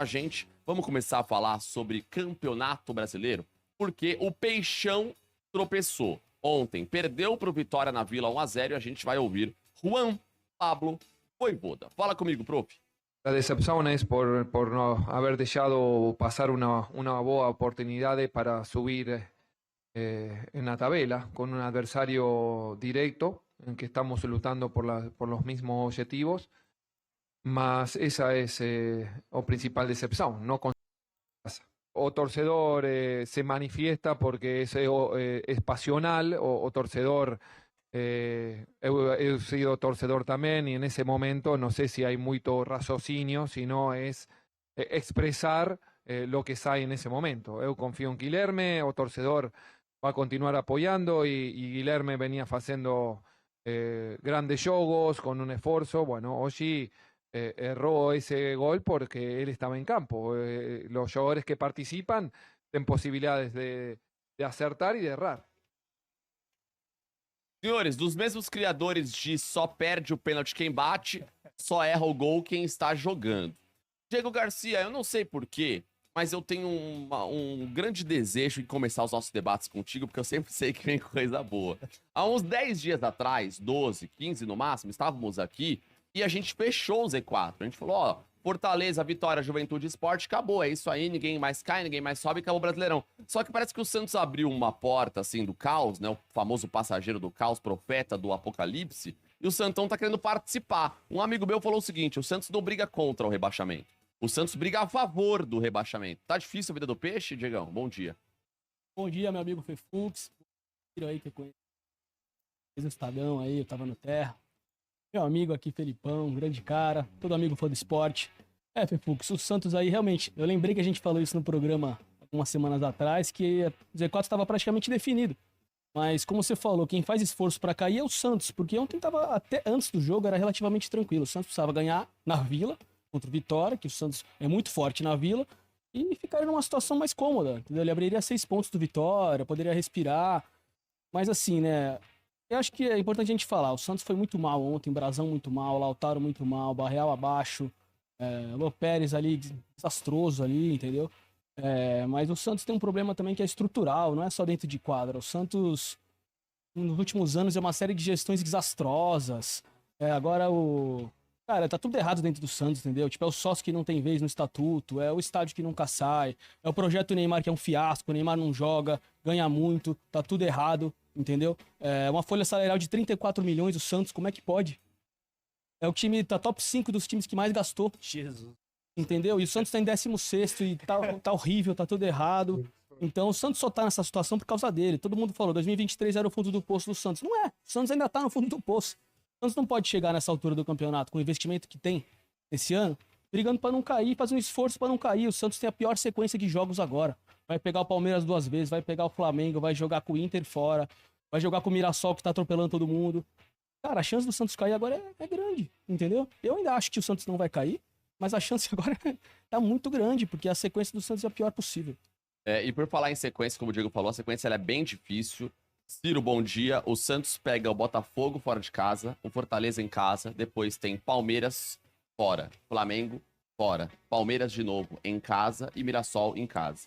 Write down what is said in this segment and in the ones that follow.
a gente. Vamos começar a falar sobre Campeonato Brasileiro, porque o Peixão tropeçou ontem, perdeu para o Vitória na Vila 1-0 e a gente vai ouvir Juan Pablo Vojvoda. Fala comigo, prof. La decepción es por no haber dejado pasar una buena oportunidad para subir en la tabla con un adversario directo en que estamos luchando por los mismos objetivos, mas esa es la principal decepción. No o torcedor se manifiesta porque es pasional o torcedor. He sido torcedor también y en ese momento no sé si hay mucho raciocinio, sino es expresar lo que hay en ese momento. Eu confío en Guilherme, o torcedor va a continuar apoyando y Guilherme venía haciendo grandes jogos con un esfuerzo. Bueno, hoy erró ese gol porque él estaba en campo. Los jugadores que participan tienen posibilidades de acertar y de errar. Senhores, dos mesmos criadores de só perde o pênalti quem bate, só erra o gol quem está jogando. Diego Garcia, eu não sei porquê, mas eu tenho um grande desejo em começar os nossos debates contigo, porque eu sempre sei que vem coisa boa. Há uns 10 dias atrás, 12, 15 no máximo, estávamos aqui e a gente fechou o Z4. A gente falou, ó, Fortaleza, Vitória, Juventude, Sport, acabou, é isso aí, ninguém mais cai, ninguém mais sobe, acabou o Brasileirão. Só que parece que o Santos abriu uma porta, assim, do caos, né, o famoso passageiro do caos, profeta do apocalipse, e o Santão tá querendo participar. Um amigo meu falou o seguinte, o Santos não briga contra o rebaixamento, o Santos briga a favor do rebaixamento. Tá difícil a vida do peixe, Diegão? Bom dia. Bom dia, meu amigo Fefux, aí que eu conheço, fez o Estadão aí, eu tava no Terra. Meu amigo aqui, Felipão, grande cara, todo amigo fã do esporte. Fefux, o Santos aí, realmente, eu lembrei que a gente falou isso no programa algumas semanas atrás, que o Z4 estava praticamente definido. Mas, como você falou, quem faz esforço para cair é o Santos, porque ontem tava, até antes do jogo, era relativamente tranquilo. O Santos precisava ganhar na Vila, contra o Vitória, que o Santos é muito forte na Vila, e ficar numa situação mais cômoda, entendeu? Ele abriria 6 pontos do Vitória, poderia respirar, mas assim, né... Eu acho que é importante a gente falar, o Santos foi muito mal ontem, Brazão muito mal, Lautaro muito mal, Barreal abaixo, Lô Pérez ali, desastroso ali, entendeu? Mas o Santos tem um problema também que é estrutural, não é só dentro de quadra. O Santos, nos últimos anos, é uma série de gestões desastrosas. Agora o... Cara, tá tudo errado dentro do Santos, entendeu? Tipo, é o sócio que não tem vez no estatuto, é o estádio que nunca sai, é o projeto Neymar que é um fiasco, o Neymar não joga, ganha muito, tá tudo errado. Entendeu? Uma folha salarial de 34 milhões, o Santos, como é que pode? É o time, tá top 5 dos times que mais gastou. Jesus. Entendeu? E o Santos tá em 16º e tá horrível, tá tudo errado. Então o Santos só tá nessa situação por causa dele. Todo mundo falou, 2023 era o fundo do poço do Santos. Não é, o Santos ainda tá no fundo do poço. O Santos não pode chegar nessa altura do campeonato, com o investimento que tem esse ano, brigando pra não cair, fazendo um esforço pra não cair. O Santos tem a pior sequência de jogos agora. Vai pegar o Palmeiras 2 vezes, vai pegar o Flamengo, vai jogar com o Inter fora, vai jogar com o Mirassol que tá atropelando todo mundo. Cara, a chance do Santos cair agora é grande, entendeu? Eu ainda acho que o Santos não vai cair, mas a chance agora tá muito grande, porque a sequência do Santos é a pior possível. E por falar em sequência, como o Diego falou, a sequência ela é bem difícil. Ciro, bom dia. O Santos pega o Botafogo fora de casa, o Fortaleza em casa, depois tem Palmeiras fora, Flamengo fora, Palmeiras de novo em casa e Mirassol em casa.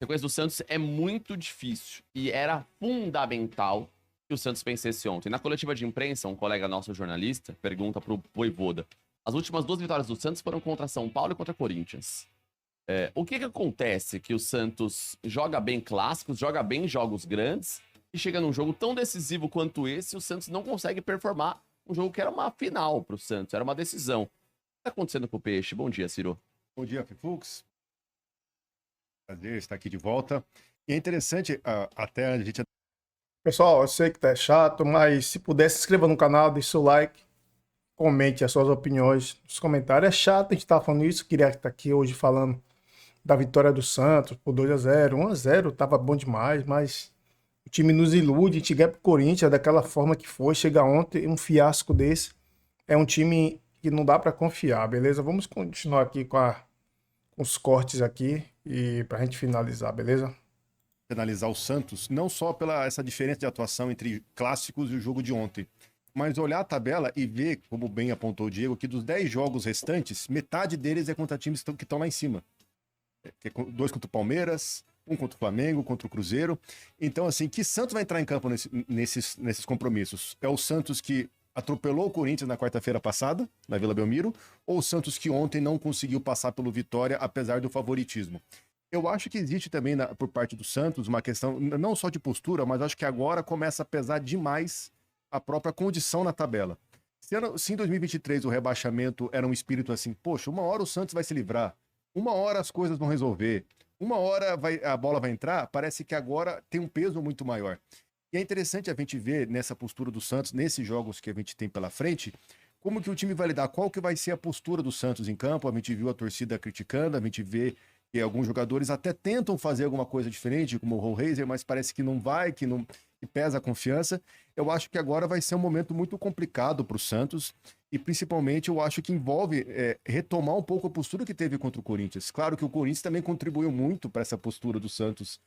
A sequência do Santos é muito difícil e era fundamental que o Santos vencesse ontem. Na coletiva de imprensa, um colega nosso jornalista pergunta pro Vojvoda, as últimas 2 vitórias do Santos foram contra São Paulo e contra Corinthians. O que acontece que o Santos joga bem clássicos, joga bem jogos grandes e chega num jogo tão decisivo quanto esse, o Santos não consegue performar um jogo que era uma final pro Santos, era uma decisão. O que tá acontecendo com o Peixe? Bom dia, Ciro. Bom dia, Fefux. Prazer estar aqui de volta. E é interessante, até a gente... Pessoal, eu sei que tá chato, mas se puder, se inscreva no canal, deixe seu like, comente as suas opiniões nos comentários. É chato a gente estar falando isso, queria estar aqui hoje falando da vitória do Santos por 2-0, 1-0, tava bom demais, mas o time nos ilude, a gente ganha pro Corinthians daquela forma que foi, chega ontem, um fiasco desse, é um time que não dá para confiar, beleza? Vamos continuar aqui com os cortes aqui e pra gente finalizar, beleza? Analisar o Santos, não só pela essa diferença de atuação entre clássicos e o jogo de ontem, mas olhar a tabela e ver, como bem apontou o Diego, que dos 10 jogos restantes, metade deles é contra times que estão lá em cima. Que é 2 contra o Palmeiras, 1 contra o Flamengo, contra o Cruzeiro. Então, assim, que Santos vai entrar em campo nesses compromissos? É o Santos que atropelou o Corinthians na quarta-feira passada, na Vila Belmiro, ou o Santos que ontem não conseguiu passar pelo Vitória, apesar do favoritismo? Eu acho que existe também, por parte do Santos, uma questão não só de postura, mas acho que agora começa a pesar demais a própria condição na tabela. Se em 2023 o rebaixamento era um espírito assim, poxa, uma hora o Santos vai se livrar, uma hora as coisas vão resolver, uma hora a bola vai entrar, parece que agora tem um peso muito maior. E é interessante a gente ver nessa postura do Santos, nesses jogos que a gente tem pela frente, como que o time vai lidar, qual que vai ser a postura do Santos em campo. A gente viu a torcida criticando, a gente vê que alguns jogadores até tentam fazer alguma coisa diferente, como o Rollraiser, mas parece que não vai, que pesa a confiança. Eu acho que agora vai ser um momento muito complicado para o Santos, e principalmente eu acho que envolve retomar um pouco a postura que teve contra o Corinthians. Claro que o Corinthians também contribuiu muito para essa postura do Santos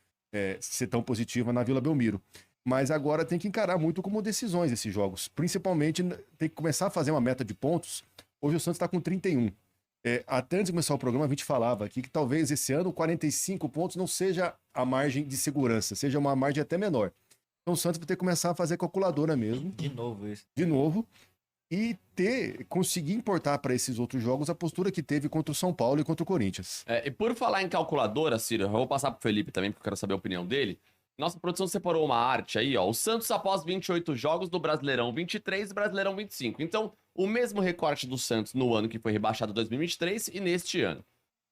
ser tão positiva na Vila Belmiro. Mas agora tem que encarar muito como decisões esses jogos. Principalmente tem que começar a fazer uma meta de pontos. Hoje o Santos está com 31. Até antes de começar o programa, a gente falava aqui que talvez esse ano 45 pontos não seja a margem de segurança, seja uma margem até menor. Então o Santos vai ter que começar a fazer calculadora mesmo. De novo isso. De novo. E conseguir importar para esses outros jogos a postura que teve contra o São Paulo e contra o Corinthians. E por falar em calculadora, Ciro, eu vou passar pro Felipe também, porque eu quero saber a opinião dele. Nossa produção separou uma arte aí, ó. O Santos após 28 jogos do Brasileirão 23 e Brasileirão 25. Então, o mesmo recorte do Santos no ano que foi rebaixado 2023 e neste ano.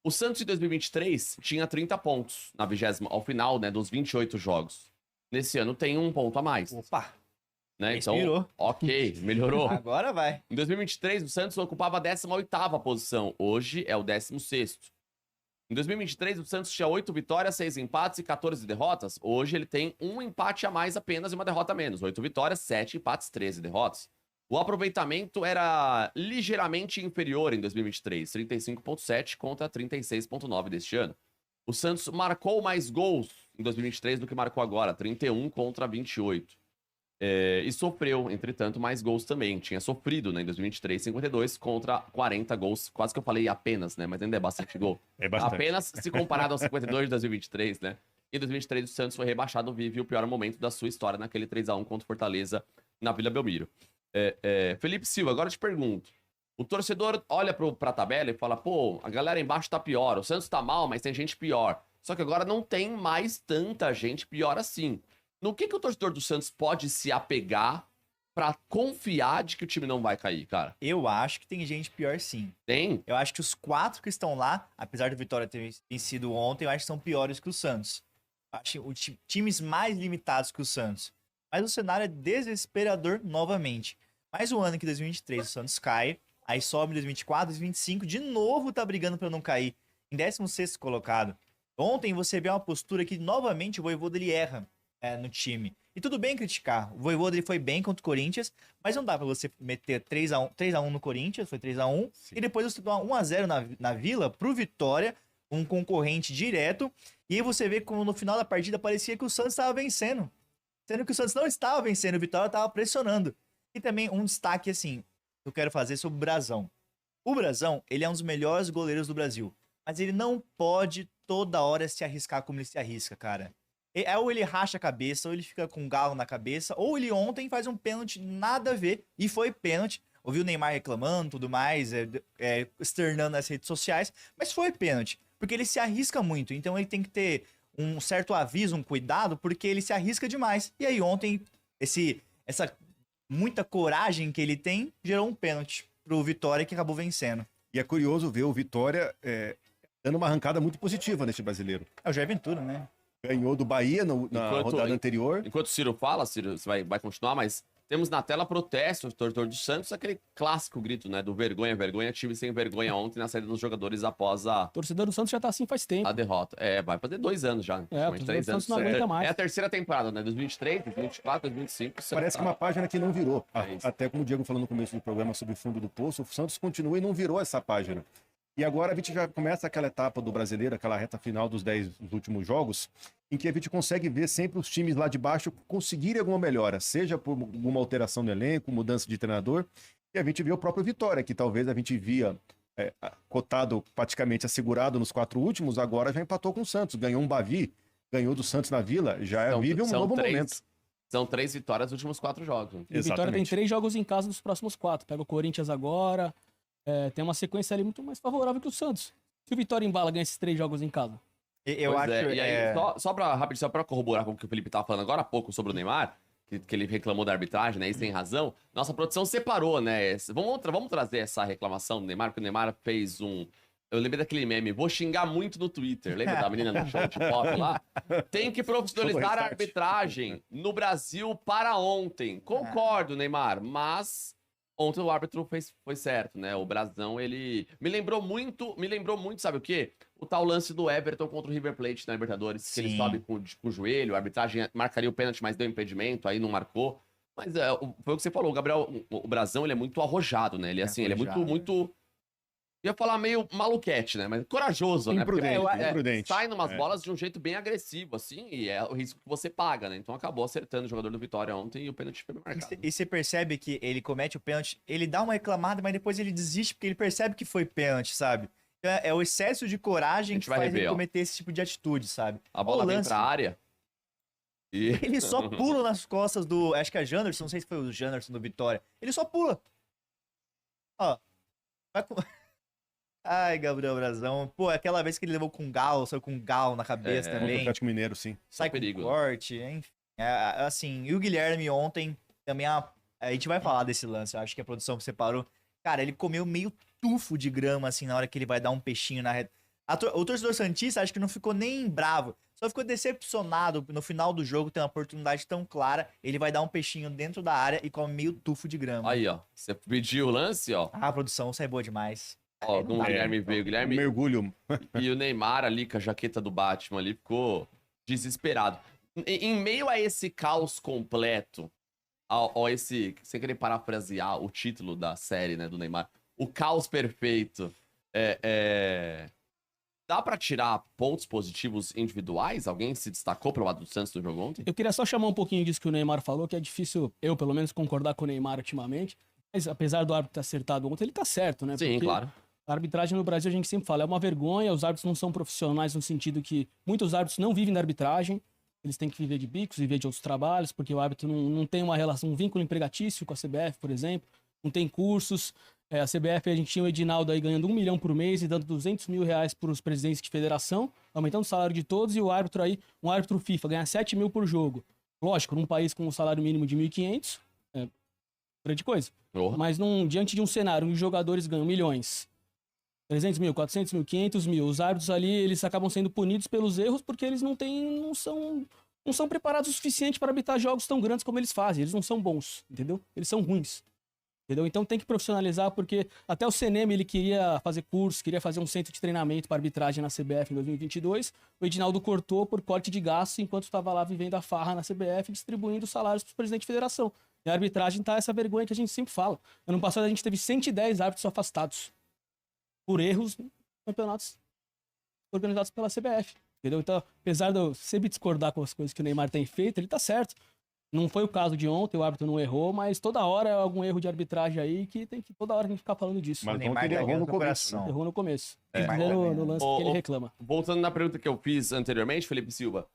O Santos em 2023 tinha 30 pontos na 20ª, ao final, né, dos 28 jogos. Nesse ano tem um ponto a mais. Opa! Né? Respirou. Então, ok, melhorou. Agora vai. Em 2023, o Santos ocupava a 18ª posição. Hoje é o 16º. Em 2023, o Santos tinha 8 vitórias, 6 empates e 14 derrotas. Hoje ele tem um empate a mais apenas e uma derrota a menos. 8 vitórias, 7 empates, 13 derrotas. O aproveitamento era ligeiramente inferior em 2023, 35,7 contra 36,9 deste ano. O Santos marcou mais gols em 2023 do que marcou agora, 31 contra 28. E sofreu, entretanto, mais gols também. Tinha sofrido, né, em 2023, 52 contra 40 gols. Quase que eu falei apenas, né? Mas ainda é bastante gol. É bastante. Apenas se comparado aos 52 de 2023, né? Em 2023, o Santos foi rebaixado, vive o pior momento da sua história naquele 3-1 contra o Fortaleza na Vila Belmiro. Felipe Silva, agora eu te pergunto. O torcedor olha pra tabela e fala, pô, a galera embaixo tá pior, o Santos tá mal, mas tem gente pior. Só que agora não tem mais tanta gente pior assim. No que o torcedor do Santos pode se apegar pra confiar de que o time não vai cair, cara? Eu acho que tem gente pior sim. Tem? Eu acho que os 4 que estão lá, apesar do Vitória ter vencido ontem, eu acho que são piores que o Santos. Acho times mais limitados que o Santos. Mas o cenário é desesperador novamente. Mais um ano que 2023 o Santos cai, aí sobe em 2024, 2025, de novo tá brigando pra não cair. Em 16º colocado. Ontem você vê uma postura que novamente o Vojvoda ele erra no time. E tudo bem criticar. O Vojvoda ele foi bem contra o Corinthians, mas não dá pra você meter 3-1 no Corinthians, foi 3-1, e depois você tomar 1-0 na Vila pro Vitória, um concorrente direto, e aí você vê como no final da partida parecia que o Santos estava vencendo. Sendo que o Santos não estava vencendo, o Vitória estava pressionando. E também um destaque, assim, que eu quero fazer sobre o Brazão. O Brazão, ele é um dos melhores goleiros do Brasil, mas ele não pode toda hora se arriscar como ele se arrisca, cara. Ou ele racha a cabeça, ou ele fica com um galo na cabeça, ou ele ontem faz um pênalti nada a ver, e foi pênalti. Ouvi o Neymar reclamando, tudo mais, externando nas redes sociais, mas foi pênalti, porque ele se arrisca muito, então ele tem que ter um certo aviso, um cuidado, porque ele se arrisca demais. E aí ontem, essa muita coragem que ele tem, gerou um pênalti pro Vitória, que acabou vencendo. E é curioso ver o Vitória dando uma arrancada muito positiva nesse brasileiro. É o Jair Ventura, né? Ganhou do Bahia na rodada anterior. Enquanto o Ciro fala, Ciro, você vai continuar, mas temos na tela protesto do torcedor do Santos, aquele clássico grito, né, do vergonha, vergonha, time sem vergonha ontem na saída dos jogadores após O torcedor do Santos já tá assim faz tempo. a derrota. Vai fazer 2 anos já. O praticamente, torcedor do Santos não aguenta mais. É a terceira temporada, né, 2023, 2024, 2025. Parece que uma página que não virou. É isso. Até como o Diego falou no começo do programa sobre o fundo do poço, o Santos continua e não virou essa página. E agora a gente já começa aquela etapa do brasileiro, aquela reta final dos 10 últimos jogos, em que a gente consegue ver sempre os times lá de baixo conseguirem alguma melhora, seja por alguma alteração no elenco, mudança de treinador, e a gente vê o próprio Vitória, que talvez a gente via cotado praticamente assegurado nos 4 últimos, agora já empatou com o Santos, ganhou um Bavi, ganhou do Santos na Vila, já vive um novo momento. São 3 vitórias nos últimos 4 jogos. E o Vitória tem 3 jogos em casa nos próximos 4. Pega o Corinthians agora. Tem uma sequência ali muito mais favorável que o Santos. Se o Vitória embala ganha esses 3 jogos em casa. Eu acho E aí, só pra corroborar com o que o Felipe tava falando agora há pouco sobre o Neymar, que ele reclamou da arbitragem, né? E sem razão, nossa produção separou, né? Vamos trazer essa reclamação do Neymar, porque o Neymar fez um. Eu lembrei daquele meme, vou xingar muito no Twitter. Lembra da menina no show de pop lá? Tem que profissionalizar a arbitragem no Brasil para ontem. Concordo, Neymar, mas ontem o árbitro foi certo, né? O Brasão, ele me lembrou muito, sabe o quê? O tal lance do Everton contra o River Plate na Libertadores, que ele sobe com o joelho, a arbitragem marcaria o pênalti, mas deu impedimento, aí não marcou. Mas foi o que você falou, o Brasão, ele é muito arrojado, né? Ele, assim, ele é muito... Ia falar meio maluquete, né? Mas corajoso, imprudente, né? imprudente. Sai numas bolas de um jeito bem agressivo, assim, e é o risco que você paga, né? Então acabou acertando o jogador do Vitória ontem e o pênalti foi marcado. E você percebe que ele comete o pênalti, ele dá uma reclamada, mas depois ele desiste porque ele percebe que foi pênalti, sabe? É o excesso de coragem que faz ele cometer esse tipo de atitude, sabe? A bola vem pra área. E... Ele só pula nas costas do... Acho que é Janderson, não sei se foi o Janderson do Vitória. Ele só pula. Ó. Vai com... Ai, Gabriel Brazão. Pô, aquela vez que ele levou com Gal, saiu com Gal na cabeça também. O Atlético Mineiro, sim. Sai com corte, enfim. Assim, e o Guilherme ontem também... A gente vai falar desse lance, eu acho que a produção separou. Cara, ele comeu meio tufo de grama, assim, na hora que ele vai dar um peixinho na reta. O torcedor santista acho que não ficou nem bravo, só ficou decepcionado no final do jogo, tem uma oportunidade tão clara, ele vai dar um peixinho dentro da área e come meio tufo de grama. Aí, ó, você pediu o lance, ó. A produção sai boa demais. Ó, com o Guilherme veio, o Guilherme... Mergulho. E o Neymar ali, com a jaqueta do Batman ali, ficou desesperado. Em meio a esse caos completo, esse, sem querer parafrasear o título da série, né, do Neymar, o caos perfeito, dá pra tirar pontos positivos individuais? Alguém se destacou pro lado do Santos no jogo ontem? Eu queria só chamar um pouquinho disso que o Neymar falou, que é difícil eu, pelo menos, concordar com o Neymar ultimamente. Mas apesar do árbitro ter acertado ontem, ele tá certo, né? Sim, porque claro. A arbitragem no Brasil, a gente sempre fala, é uma vergonha, os árbitros não são profissionais no sentido que muitos árbitros não vivem da arbitragem, eles têm que viver de bicos, viver de outros trabalhos, porque o árbitro não tem uma relação, um vínculo empregatício com a CBF, por exemplo, não tem cursos. A CBF, a gente tinha o Edinaldo aí ganhando 1 milhão por mês e dando 200 mil reais para os presidentes de federação, aumentando o salário de todos, e o árbitro aí, um árbitro FIFA, ganha 7 mil por jogo. Lógico, num país com um salário mínimo de 1.500, grande coisa. Mas diante de um cenário onde os jogadores ganham milhões, 300 mil, 400 mil, 500 mil, os árbitros ali, eles acabam sendo punidos pelos erros porque eles não são preparados o suficiente para arbitrar jogos tão grandes como eles fazem. Eles não são bons, entendeu? Eles são ruins. Entendeu? Então tem que profissionalizar, porque até o CNM ele queria fazer curso, queria fazer um centro de treinamento para arbitragem na CBF em 2022. O Edinaldo cortou por corte de gasto enquanto estava lá vivendo a farra na CBF, distribuindo salários para os presidentes de federação. E a arbitragem tá essa vergonha que a gente sempre fala. Ano passado a gente teve 110 árbitros afastados por erros em campeonatos organizados pela CBF. Entendeu? Então, apesar de eu sempre discordar com as coisas que o Neymar tem feito, ele tá certo. Não foi o caso de ontem, o árbitro não errou, mas toda hora é algum erro de arbitragem aí que tem que toda hora a gente ficar falando disso. Mas ontem ele errou no começo. Errou no começo. No lance que ele reclama. Voltando na pergunta que eu fiz anteriormente, Felipe Silva,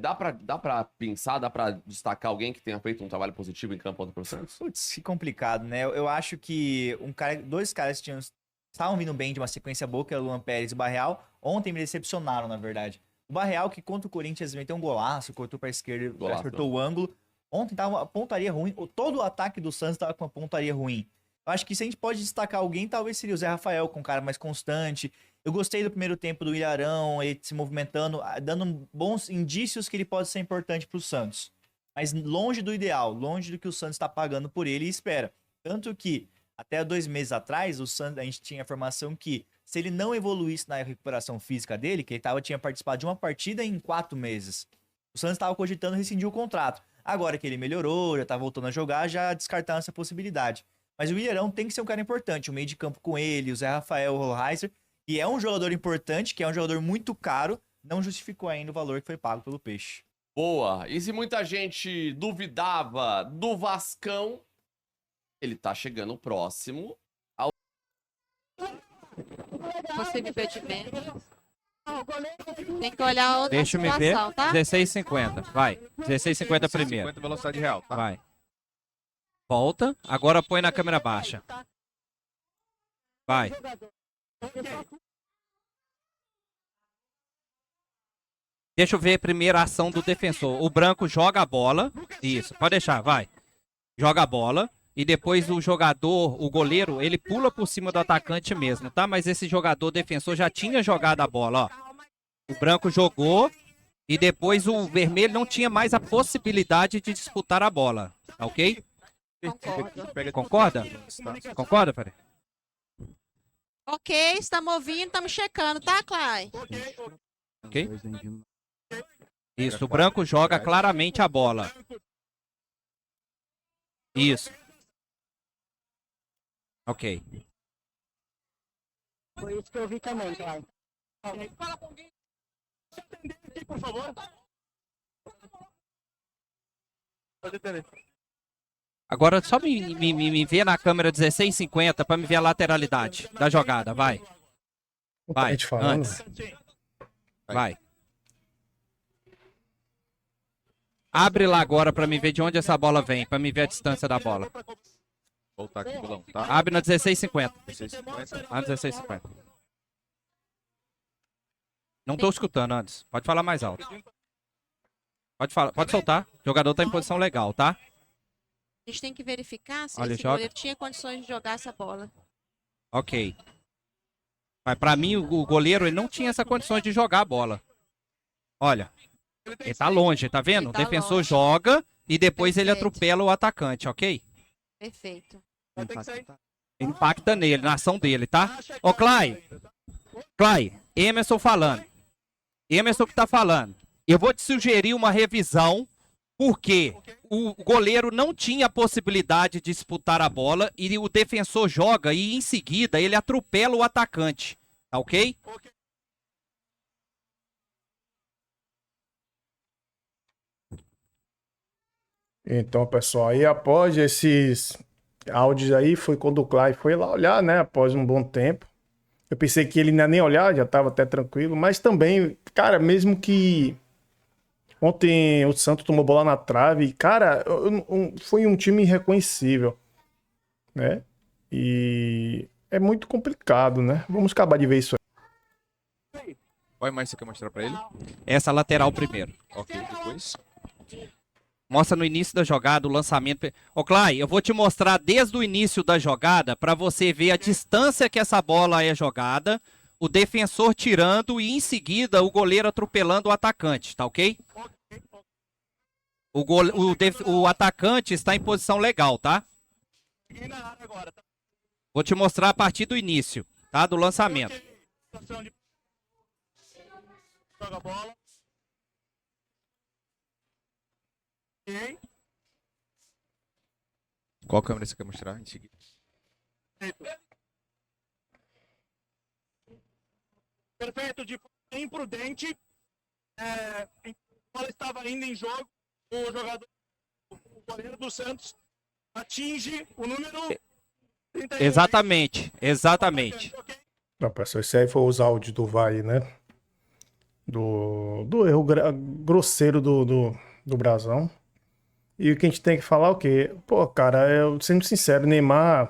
dá pra pensar, dá pra destacar alguém que tenha feito um trabalho positivo em campo contra o Santos? Putz, que complicado, né? Eu acho que dois caras estavam vindo bem de uma sequência boa, que era o Luan Pérez e o Barreal. Ontem me decepcionaram, na verdade. O Barreal, que contra o Corinthians meteu um golaço, cortou pra esquerda, acertou o ângulo. Ontem tava uma pontaria ruim. Todo o ataque do Santos tava com uma pontaria ruim. Eu acho que se a gente pode destacar alguém, talvez seria o Zé Rafael, com um cara mais constante. Eu gostei do primeiro tempo do Ilharão, ele se movimentando, dando bons indícios que ele pode ser importante pro Santos. Mas longe do ideal, longe do que o Santos tá pagando por ele e espera. Tanto que, até 2 meses atrás, o Santos, a gente tinha a informação que se ele não evoluísse na recuperação física dele, que ele tinha participado de uma partida em 4 meses, o Santos estava cogitando rescindir o contrato. Agora que ele melhorou, já tá voltando a jogar, já descartaram essa possibilidade. Mas o Ilharão tem que ser um cara importante, o meio de campo com ele, o Zé Rafael, o Rollheiser, que é um jogador importante, que é um jogador muito caro, não justificou ainda o valor que foi pago pelo Peixe. Boa. E se muita gente duvidava do Vascão, ele tá chegando próximo. Você me pede menos. Tem que olhar outra Deixa eu me ver. situação, tá? 16,50. Vai. 16,50 primeiro. 50 velocidade real, tá? Vai. Volta. Agora põe na câmera baixa. Vai. Deixa eu ver primeiro a ação do defensor. O branco joga a bola. Isso. Pode deixar. Vai. Joga a bola. E depois o jogador, o goleiro, ele pula por cima do atacante mesmo, tá? Mas esse jogador defensor já tinha jogado a bola, ó. O branco jogou e depois o vermelho não tinha mais a possibilidade de disputar a bola, tá ok? Concordo. Concorda? Concorda, Fred? Ok, estamos ouvindo, estamos checando, tá, Clay? Ok? Isso, o branco joga claramente a bola. Isso. Ok. Foi isso que eu vi também, Clay. Agora só me vê na câmera 16,50 para me ver a lateralidade da jogada, vai. Vai, Gente falando. antes. Vai. Abre lá agora para me ver de onde essa bola vem, para me ver a distância da bola. Voltar aqui, Bilão, tá? Abre na 16,50. 16,50. Ah, 16,50. Não tô escutando antes. Pode falar mais alto. Pode falar, pode soltar. O jogador tá em posição legal, tá? A gente tem que verificar se Olha, esse joga. goleiro tinha condições de jogar essa bola. Ok. Mas pra mim, o goleiro ele não tinha essa condições de jogar a bola. Olha. Ele tá longe, tá vendo? Ele O tá defensor longe. joga e depois ele Perfeito. atropela o atacante, ok? Perfeito. Impacta nele, na ação dele, tá? Ô, Clay. Clay, Emerson falando. Emerson que tá falando. Eu vou te sugerir uma revisão, porque o goleiro não tinha a possibilidade de disputar a bola e o defensor joga e em seguida ele atropela o atacante, tá ok? Então, pessoal, aí após esses áudios aí, foi quando o Clay foi lá olhar, né? Após um bom tempo. Eu pensei que ele não ia nem olhar, já tava até tranquilo. Mas também, cara, mesmo que ontem o Santos tomou bola na trave, cara, foi um time irreconhecível, né? E é muito complicado, né? Vamos acabar de ver isso aí. Qual mais você quer mostrar pra ele? Essa lateral primeiro. Ok, depois. Mostra no início da jogada, o lançamento. Ô, Clay, eu vou te mostrar desde o início da jogada para você ver a distância que essa bola é jogada, o defensor tirando e em seguida o goleiro atropelando o atacante, tá ok? O atacante está em posição legal, tá? Vou te mostrar a partir do início, tá? Do lançamento. Joga a bola. Qual câmera você quer mostrar em seguida? Perfeito, de forma imprudente. A bola estava ainda em jogo. O jogador, o goleiro do Santos, atinge o número 31. Exatamente, exatamente. Não, pessoal, esse aí foi os áudios do Vai, né? Do erro grosseiro do Brasão. E o que a gente tem que falar é o quê? Pô, cara, eu sendo sincero, Neymar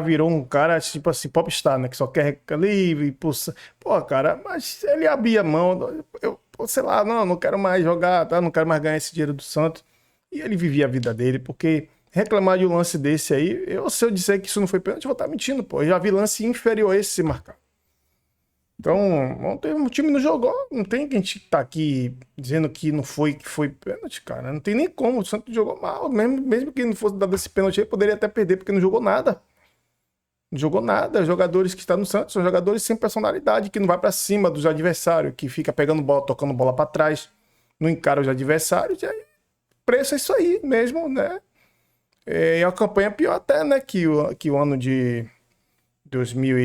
virou um cara, tipo assim, popstar, né? Que só quer livre, pulsa. Pô, cara, mas ele abria a mão. Sei lá, não quero mais jogar, tá? Não quero mais ganhar esse dinheiro do Santos. E ele vivia a vida dele, porque reclamar de um lance desse aí, se eu disser que isso não foi pênalti, eu vou estar mentindo, pô. Eu já vi lance inferior a esse se marcar. Então, ontem o time não jogou, não tem que a gente tá aqui dizendo que não foi, que foi pênalti, cara. Não tem nem como, o Santos jogou mal. Mesmo que não fosse dado esse pênalti aí, poderia até perder, porque não jogou nada. Não jogou nada. Os jogadores que estão no Santos são jogadores sem personalidade, que não vai pra cima dos adversários, que fica pegando bola, tocando bola pra trás, não encara os adversários. E aí, preço é isso aí mesmo, né? E a campanha é pior até, né, que o ano de 2000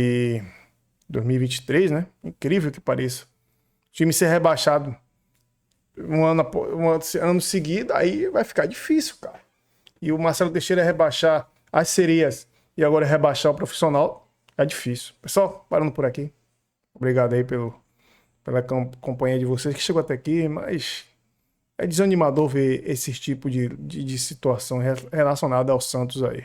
2023, né? Incrível que pareça. O time ser rebaixado um ano seguido, aí vai ficar difícil, cara. E o Marcelo Teixeira rebaixar as sereias e agora rebaixar o profissional, é difícil. Pessoal, parando por aqui. Obrigado aí pela companhia de vocês que chegou até aqui, mas é desanimador ver esse tipo de situação relacionada ao Santos aí.